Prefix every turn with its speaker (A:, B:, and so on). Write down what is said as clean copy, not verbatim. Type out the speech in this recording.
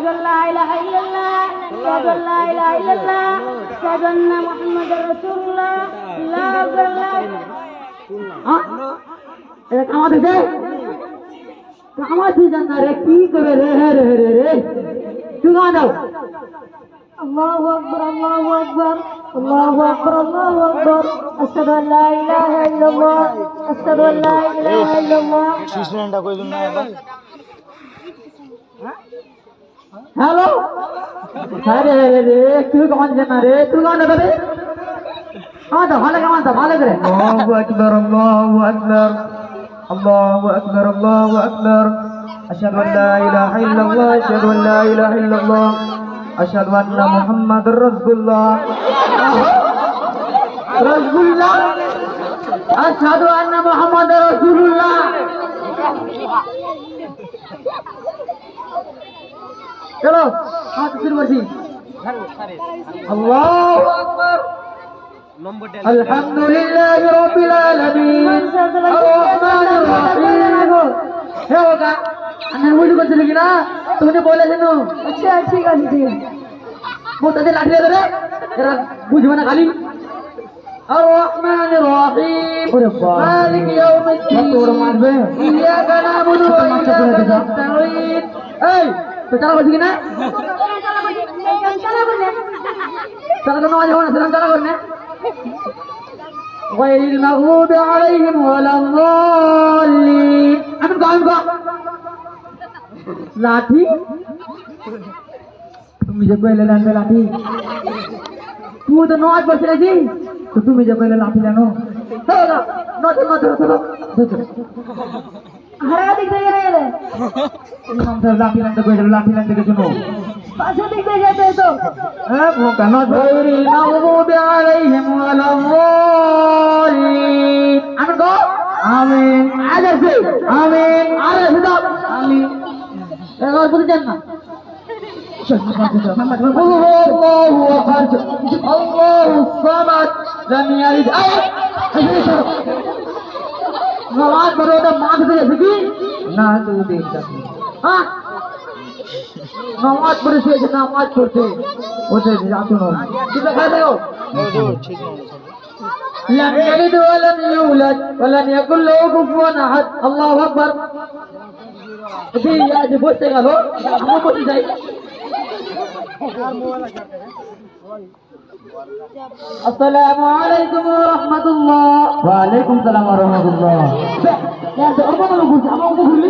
A: أشهد أن لا إله إلا الله أشهد أن لا إله إلا الله أشهد أن محمدا رسول الله لا أكبر الله
B: আমাদের দে আমাদের জানা রে কি করে রে রে রে রে তুই গান দাও
A: الله أكبر الله أكبر الله أكبر الله أكبر أشهد أن لا إله إلا الله أشهد أن لا إله إلا الله
B: হ্যালো আরে রে তুই গান জানা রে তুই গান দে ভালো ভালো করে
C: الله أكبر الله أكبر الله أكبر الله أكبر أشهد أن لا إله إلا الله أشهد أن لا إله إلا الله أشهد أن محمد رسول الله
B: রসগুল্লাহ আশহাদু আন্না মুহাম্মাদুর রাসূলুল্লাহ চলো হাত শুরু করছি আল্লাহু আকবার আলহামদুলিল্লাহি রাব্বিল আলামিন আর-রাহমানির রহিম হে হোগা আমি বলি করছিলি কি না তুমি বলেছিস
A: अच्छा ठीक है ठीक है
B: মোটাতে লাঠি ধরে এরা বুঝবে না খালি আর-রাহমানির রহিম মালিক ইয়াউমিদ্দিন তোর মারবে ইয়াকা নাবুদু ওয়া ইয়াকা নাস্তাঈন এই তো চালা বলছি কি না চালা তো নামাজ হবে না সালাম চালা করনে গায়রিল মাগদুবি আলাইহিম ওয়ালাদ দাল্লিন আমি গান গা লাঠি তুমি যে কইলে লাঠি লাঠি তুই তো নয় বসে রেছি তো তুমি যে কইলে লাঠি জানো চলো নজর নজর চলো
A: हरा दिख रही है रे
B: ইমাম সাহেব লাঠি লাঠি কইলে লাঠি লাঠি কে শুনো
A: पाछे दिख रही है तो
B: হ্যাঁ ভোকা নজর মাগদুবি আলাইহিম ওয়ালাদ দাল্লিন আমি গো আমিন আজাসে আমিন আরে দাও আমিন এবার বুঝছেন না الله أحد الله الصمد لم يلد نماز پڑھو تو مانگ دے سکی
C: না তুই দেখতে
B: হ্যাঁ নামাজ পড়েছে যে নামাজ পড়ছে
C: ওতে যাতো না
B: ঠিক আছে দেখো لم يلد ولم يولد ولم يكن له كفوا احد الله اكبر এই আজ বসে গেল আমি বসে যাই আসসালামু আলাইকুম ওয়া রাহমাতুল্লাহ
C: ওয়া আলাইকুম সালাম ওয়া রাহমাতুল্লাহ
B: यार तो और बोलो कुछ हम को भूल